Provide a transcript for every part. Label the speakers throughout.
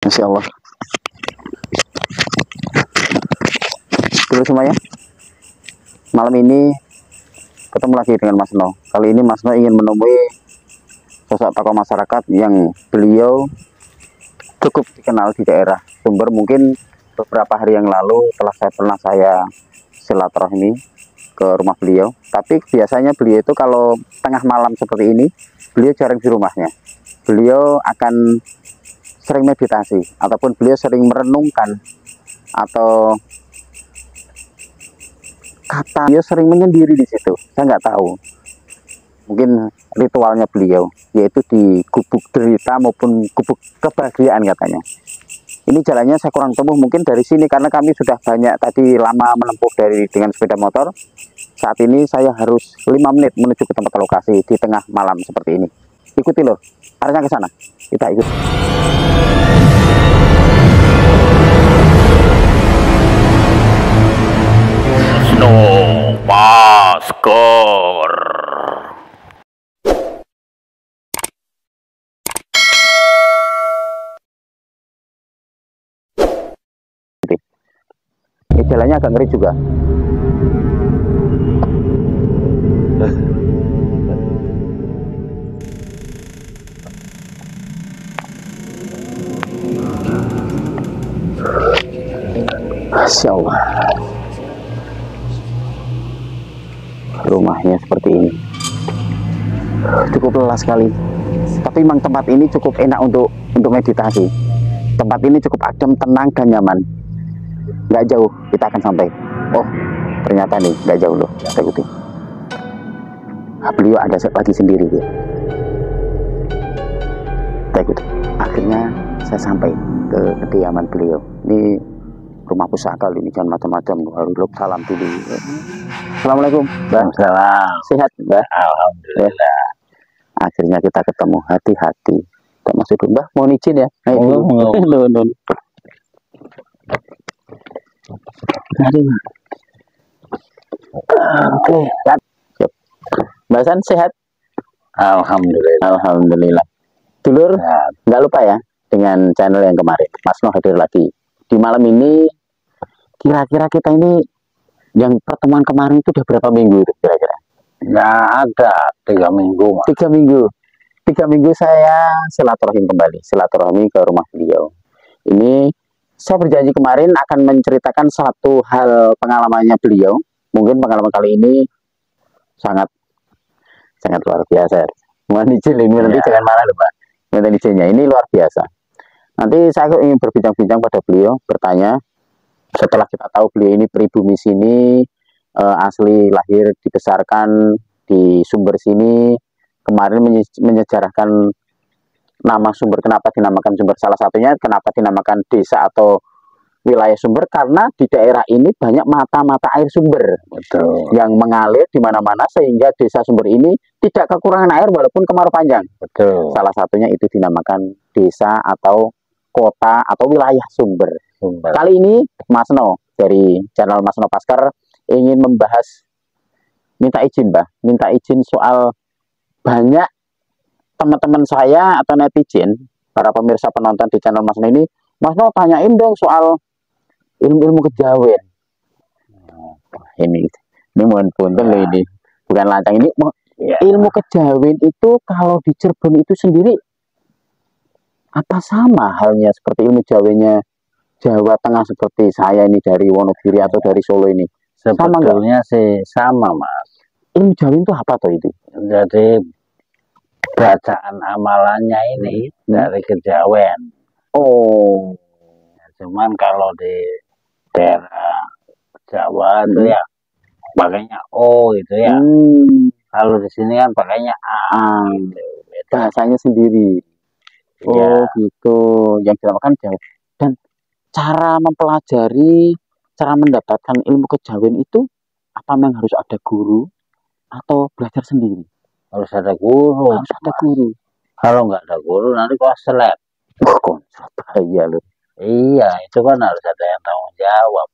Speaker 1: Masya Allah. Dulu semuanya, malam ini ketemu lagi dengan Mas No. Kali ini Mas No ingin menemui sosok tokoh masyarakat yang beliau cukup dikenal di daerah Sumber. Mungkin beberapa hari yang lalu pernah saya silaturahmi ke rumah beliau. Tapi biasanya beliau itu kalau tengah malam seperti ini, beliau jarang di rumahnya. Beliau akan sering meditasi, ataupun beliau sering merenungkan, atau kata beliau sering menyendiri di situ. Saya nggak tahu. Mungkin ritualnya beliau, yaitu di gubuk derita maupun gubuk kebahagiaan katanya. Ini jalannya saya kurang tempuh mungkin dari sini, karena kami sudah banyak tadi lama menempuh dengan sepeda motor. Saat ini saya harus 5 menit menuju ke tempat lokasi di tengah malam seperti ini. Ikuti loh, arahnya ke sana. Kita ikut.
Speaker 2: Snow Masker.
Speaker 1: Ini jalannya agak ngeri juga. Masya Allah. Rumahnya seperti ini. Cukup lelah sekali. Tapi memang tempat ini cukup enak untuk meditasi. Tempat ini cukup adem, tenang, dan nyaman. Nggak jauh, kita akan sampai. Oh, ternyata nih, nggak jauh loh. Kita ikuti. Nah, beliau ada lagi sendiri dia. Kita ikuti. Akhirnya saya sampai ke kediaman beliau. Ini rumah pusaka ini, jangan macam-macam. Harus salam dulu. Assalamualaikum, Mbak.
Speaker 2: Salam.
Speaker 1: Sehat, Mbak?
Speaker 2: Alhamdulillah.
Speaker 1: Akhirnya kita ketemu. Hati-hati. Tak masuk dulu, Mbak. Mohon izin ya.
Speaker 2: Monggo.
Speaker 1: Mari, Mbak. Oke. Siap. Mbak San sehat?
Speaker 2: Alhamdulillah.
Speaker 1: Alhamdulillah. Dulur, nggak lupa ya dengan channel yang kemarin. Mas No hadir lagi. Di malam ini, kira-kira kita ini yang pertemuan kemarin itu udah berapa minggu itu kira-kira?
Speaker 2: Nggak ada 3 minggu.
Speaker 1: 3 minggu. 3 minggu saya silaturahmi kembali. Silaturahmi ke rumah beliau. Ini saya berjanji kemarin akan menceritakan satu hal pengalamannya beliau. Mungkin pengalaman kali ini sangat luar biasa. Mohon izin ini nanti jangan marah loh, Pak. Minta izinnya, ini luar biasa. Nanti saya ingin berbincang-bincang pada beliau, bertanya. Setelah kita tahu beliau ini pribumi sini, asli lahir dibesarkan di Sumber sini, kemarin menyejarahkan nama Sumber, kenapa dinamakan Sumber. Salah satunya kenapa dinamakan desa atau wilayah Sumber, karena di daerah ini banyak mata-mata air sumber.
Speaker 2: Betul.
Speaker 1: Yang mengalir di mana-mana, sehingga desa Sumber ini tidak kekurangan air walaupun kemarau panjang.
Speaker 2: Betul.
Speaker 1: Salah satunya itu dinamakan desa atau kota atau wilayah Sumber. Kali ini Mas No dari channel Mas No Masker ingin membahas, minta izin Mbah, minta izin soal banyak teman-teman saya atau netizen, para pemirsa penonton di channel Mas No ini, Mas No tanyain dong soal ilmu-ilmu kejawen. Ini mohon punten loh, ini bukan lancang, ini ilmu kejawen itu kalau di Cirebon itu sendiri apa sama halnya seperti ilmu jawennya Jawa Tengah seperti saya ini dari Wonogiri atau dari Solo ini?
Speaker 2: Sebetulnya sih sama, Mas.
Speaker 1: Ilmu jawen itu apa toh itu?
Speaker 2: Jadi bacaan amalannya ini dari kejawen.
Speaker 1: Oh,
Speaker 2: Cuman kalau di daerah Jawa itu ya pakainya O gitu ya. Kalau di sini kan pakainya A. Gitu.
Speaker 1: Bahasanya sendiri. Oh, gitu. Yang dinamakan jawen. Dan cara mempelajari, cara mendapatkan ilmu kejawen itu apa memang harus ada guru atau belajar sendiri?
Speaker 2: Harus ada guru.
Speaker 1: Harus ada guru.
Speaker 2: Kalau nggak ada guru nanti konslet.
Speaker 1: Oh, konslet bahaya loh.
Speaker 2: Iya, itu kan harus ada yang tanggung jawab.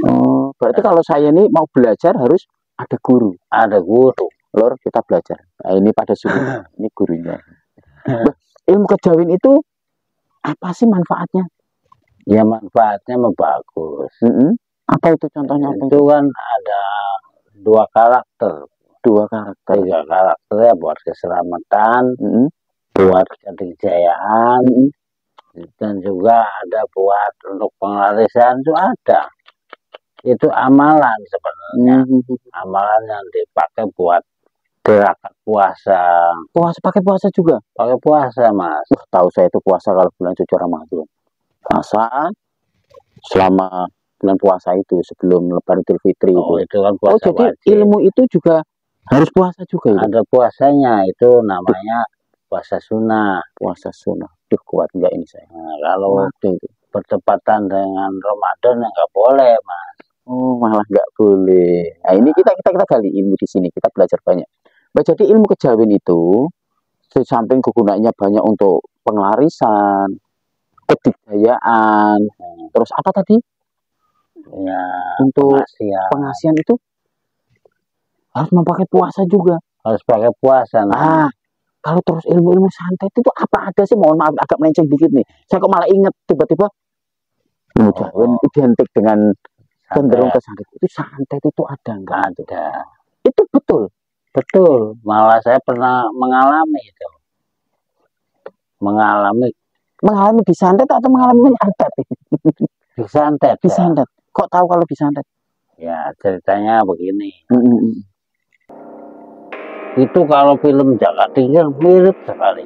Speaker 1: Oh, berarti kalau saya ini mau belajar harus ada guru.
Speaker 2: Ada guru.
Speaker 1: Lor, kita belajar. Nah, ini pada suhu. Ini gurunya. Ilmu kejawen itu Apa sih manfaatnya?
Speaker 2: Ya manfaatnya bagus.
Speaker 1: Apa itu contohnya?
Speaker 2: Itu kan ada 2 karakter.
Speaker 1: 2 karakter.
Speaker 2: 3 karakter ya, buat keselamatan, buat kejayaan, dan juga ada buat untuk penglarisan itu ada. Itu amalan sebenarnya. Amalan yang dipakai buat gerakan puasa.
Speaker 1: Pakai puasa juga?
Speaker 2: Pakai puasa, Mas.
Speaker 1: Tahu saya itu puasa kalau bulan suci Ramadan. Puasa selama bulan puasa itu sebelum Lebaran Idul Fitri
Speaker 2: itu kan puasa
Speaker 1: jadi
Speaker 2: wajib.
Speaker 1: Ilmu itu juga harus puasa juga itu?
Speaker 2: Ada puasanya, itu namanya puasa sunnah. Puasa sunnah.
Speaker 1: Kuat enggak ini saya?
Speaker 2: Nah, kalau bertepatan dengan Ramadan nggak boleh, Mas.
Speaker 1: Oh, malah nggak boleh. Nah, ini kita gali ilmu di sini, kita belajar banyak. Jadi ilmu kejawen itu di samping kegunaannya banyak untuk penglarisan, kedikdayaan, terus apa tadi?
Speaker 2: Ya,
Speaker 1: untuk pengasihan itu harus memakai puasa juga.
Speaker 2: Harus pakai puasa.
Speaker 1: Nah, kalau terus ilmu-ilmu santet itu apa ada sih? Mohon maaf agak melenceng dikit nih. Saya kok malah inget tiba-tiba ilmu kejawen identik dengan cenderung ke santet. Itu santet itu ada enggak?
Speaker 2: Ada.
Speaker 1: Itu betul.
Speaker 2: Betul. Malah saya pernah mengalami itu. Mengalami
Speaker 1: disantet atau mengalami menyantet?
Speaker 2: Disantet.
Speaker 1: Disantet. Kok tahu kalau disantet?
Speaker 2: Ya, ceritanya begini. Itu kalau film Jaka Tingkir mirip sekali.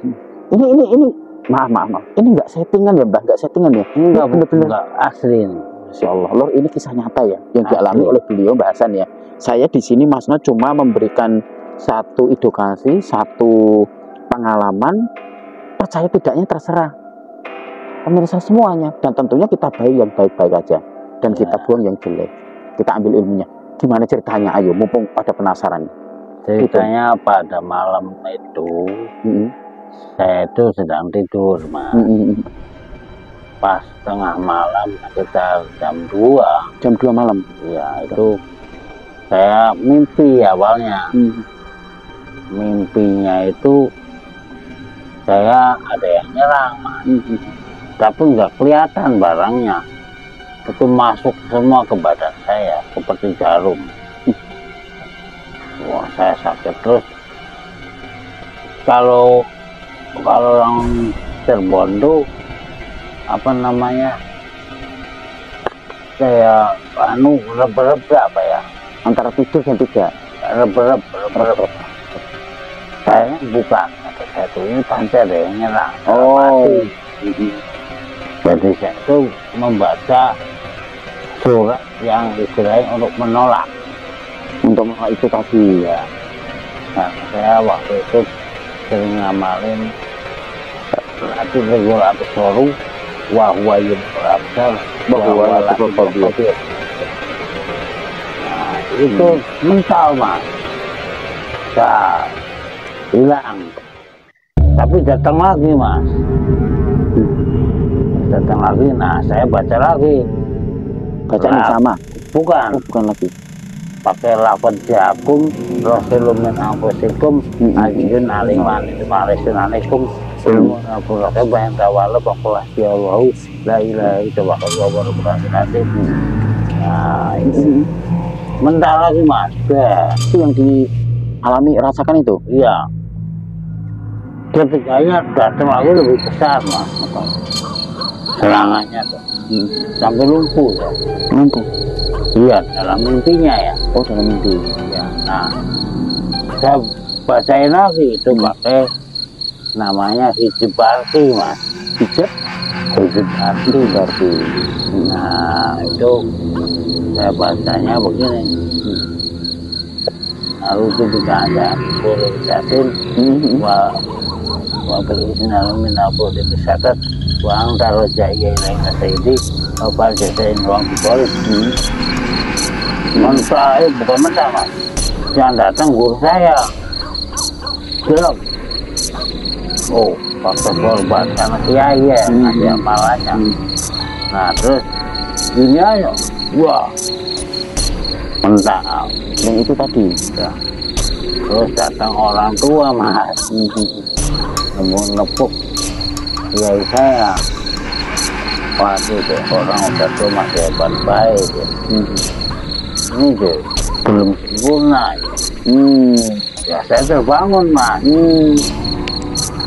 Speaker 1: Ini maaf. Ini enggak settingan ya, Mbak? Enggak settingan ya?
Speaker 2: Enggak, benar-benar asli ini.
Speaker 1: Masya Allah, Lor, ini kisah nyata ya yang dialami oleh beliau bahasan ya. Saya di sini Mas No cuma memberikan satu edukasi, satu pengalaman. Percaya tidaknya terserah pemirsa semuanya, dan tentunya kita baik yang baik-baik aja, dan kita buang yang jelek. Kita ambil ilmunya. Gimana ceritanya? Ayo, mumpung pada penasaran.
Speaker 2: Ceritanya pada malam itu saya itu sedang tidur, Mas. Pas tengah malam sekitar jam 2
Speaker 1: malam.
Speaker 2: Ya, itu saya mimpi awalnya. Mimpinya itu saya ada yang nyerang, Mas. Tapi nggak kelihatan barangnya. Itu masuk semua ke badan saya seperti jarum. Wah, saya sakit terus. Kalau yang terbondo apa namanya, saya rep-rep apa ya,
Speaker 1: antara tidur dan tidak
Speaker 2: rep-rep. Saya bukan, saya tuh ini pasti ada yang nyerang. Jadi saya itu membaca surat yang istilahnya untuk menolak
Speaker 1: itu tadi
Speaker 2: ya. Nah, saya waktu itu sering ngamalin Lati regulator soru wahwa yubabsar bahwa lati. Nah, itu mental, Mas. Saya hilang. Tapi datang lagi, Mas. Datang lagi. Nah, saya baca lagi.
Speaker 1: Bacaan yang sama?
Speaker 2: Bukan.
Speaker 1: Bukan lagi.
Speaker 2: Pakai lafaz jakum Rasulullah min anfusikum ajun aling wanis marisun alaikum ilmu nafuraka bayan tawala pakulah ya Allah la ilaha illallah wa barakatuh. Nah, itu mental lagi, Mas.
Speaker 1: Itu yang dialami rasakan itu?
Speaker 2: Iya. Ketiganya datang lagi lebih besar, Mas. Serangannya tuh sampai lumpuh ya.
Speaker 1: Lumpuh?
Speaker 2: Iya, dalam mimpinya ya.
Speaker 1: Oh, dalam mimpi
Speaker 2: ya. Nah, saya bacain lagi itu pakai namanya hijab arti, Mas. Hijab arti berarti. Nah, itu saya bacanya begini. Lalu itu juga ada boleh dicatin wa berizin alamin abu dibisakat wa antara jaya ilaih nasaidi apa jasain ruang dipolis. Mentah, bukan mentah, Mas. Yang datang guru saya bilang, oh, faktor korban sama kiai ya, ada amalannya. Nah, terus ini aja, wah, mentah.
Speaker 1: Dan itu tadi
Speaker 2: ya. Terus datang orang tua, Mas, nepuk kiai saya. waduh deh, orang udah tua masih hebat baik ya. Ini deh belum sempurna ya. Ya saya terbangun mas,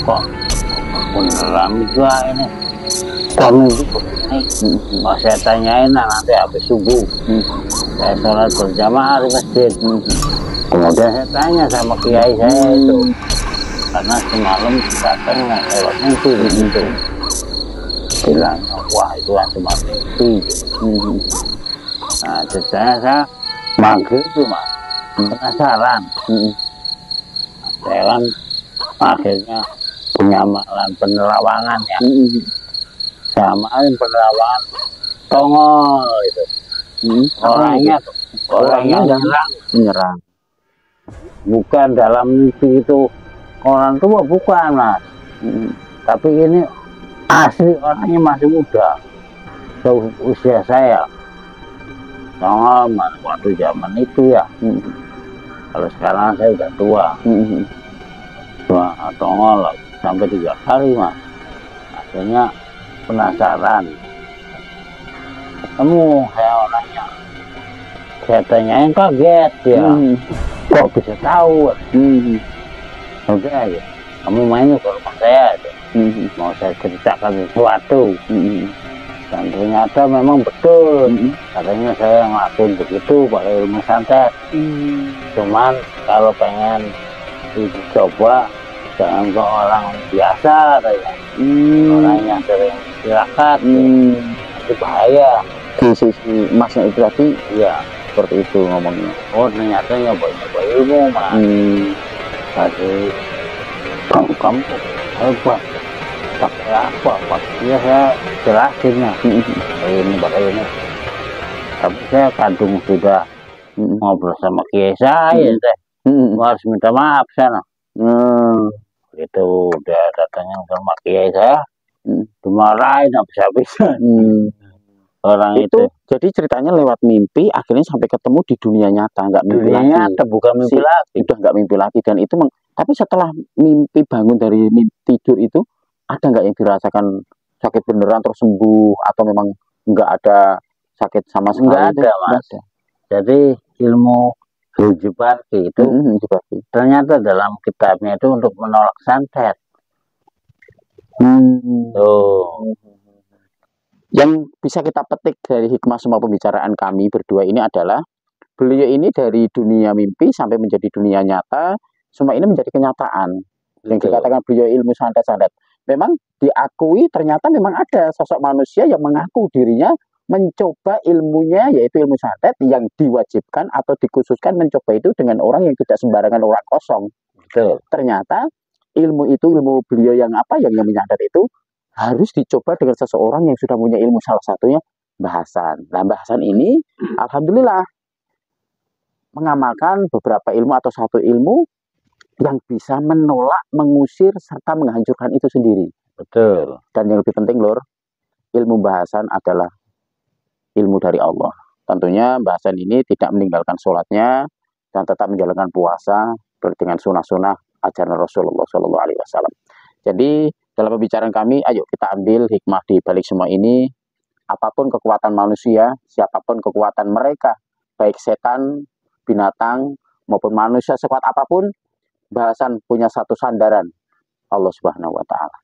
Speaker 2: kok beneran juga ini kami itu begini. Saya tanyain nanti habis subuh saya sholat berjamaah di masjid. Kemudian saya tanya sama kiai saya itu, karena semalam datang lewat mimpi begitu. Bilang, wah itu cuma mimpi. Nah, ceritanya saya maghrib itu mas, penasaran. Saya kan akhirnya punya amalan penerawangan ya. Sama penerawangan tongol itu. Orangnya
Speaker 1: menyerang.
Speaker 2: Bukan dalam mimpi itu orang tua, bukan mas. Tapi ini asli orangnya masih muda, usia saya. Tongol waktu zaman itu ya. Kalau sekarang saya udah tua. Tongol sampai 3 kali mas. Akhirnya penasaran. Kamu saya orangnya. Saya tanyain kaget ya. Kok bisa tahu? Oke aja. Kamu mainnya ke rumah saya aja. Mau saya ceritakan sesuatu. Dan ternyata memang betul. Katanya saya ngelakuin begitu pakai ilmu santet. Cuman kalau pengen dicoba jangan ke orang biasa katanya. Orang yang sering istirahat itu bahaya.
Speaker 1: Di sisi masnya itu tadi
Speaker 2: ya
Speaker 1: seperti itu ngomongnya.
Speaker 2: Oh ternyata nyoba ilmu mas. Tadi kamu hebat pakai apa pak? Ya saya jelasin ya pakai ini. Tapi saya kadung sudah ngobrol sama kiai saya teh. Harus minta maaf sana. Itu udah datangnya sama kiai saya, dimarahin habis-habisan. Orang itu
Speaker 1: jadi ceritanya lewat mimpi akhirnya sampai ketemu di dunia nyata, nggak mimpi lagi.
Speaker 2: Nyata, bukan mimpi lagi.
Speaker 1: Udah nggak mimpi lagi. Dan itu tapi setelah mimpi bangun dari mimpi tidur itu ada nggak yang dirasakan sakit beneran terus sembuh atau memang nggak ada sakit sama sekali?
Speaker 2: Nggak ada mas. Ada. Jadi ilmu Hujibarti itu ternyata dalam kitabnya itu untuk menolak santet.
Speaker 1: Yang bisa kita petik dari hikmah semua pembicaraan kami berdua ini adalah beliau ini dari dunia mimpi sampai menjadi dunia nyata, semua ini menjadi kenyataan. Yang dikatakan beliau ilmu santet-santet, memang diakui ternyata memang ada sosok manusia yang mengaku dirinya mencoba ilmunya, yaitu ilmu santet yang diwajibkan atau dikhususkan mencoba itu dengan orang yang tidak sembarangan orang kosong. Ternyata ilmu itu, ilmu beliau yang menyantet itu harus dicoba dengan seseorang yang sudah punya ilmu, salah satunya bahasan. Nah, bahasan ini alhamdulillah mengamalkan beberapa ilmu atau satu ilmu yang bisa menolak, mengusir serta menghancurkan itu sendiri.
Speaker 2: Betul.
Speaker 1: Dan yang lebih penting lor, ilmu bahasan adalah ilmu dari Allah. Tentunya bahasan ini tidak meninggalkan sholatnya dan tetap menjalankan puasa dengan sunnah-sunnah ajaran Rasulullah SAW. Jadi dalam pembicaraan kami, ayo kita ambil hikmah di balik semua ini. Apapun kekuatan manusia, siapapun kekuatan mereka, baik setan, binatang, maupun manusia sekuat apapun, bahasan punya satu sandaran, Allah Subhanahu wa Ta'ala.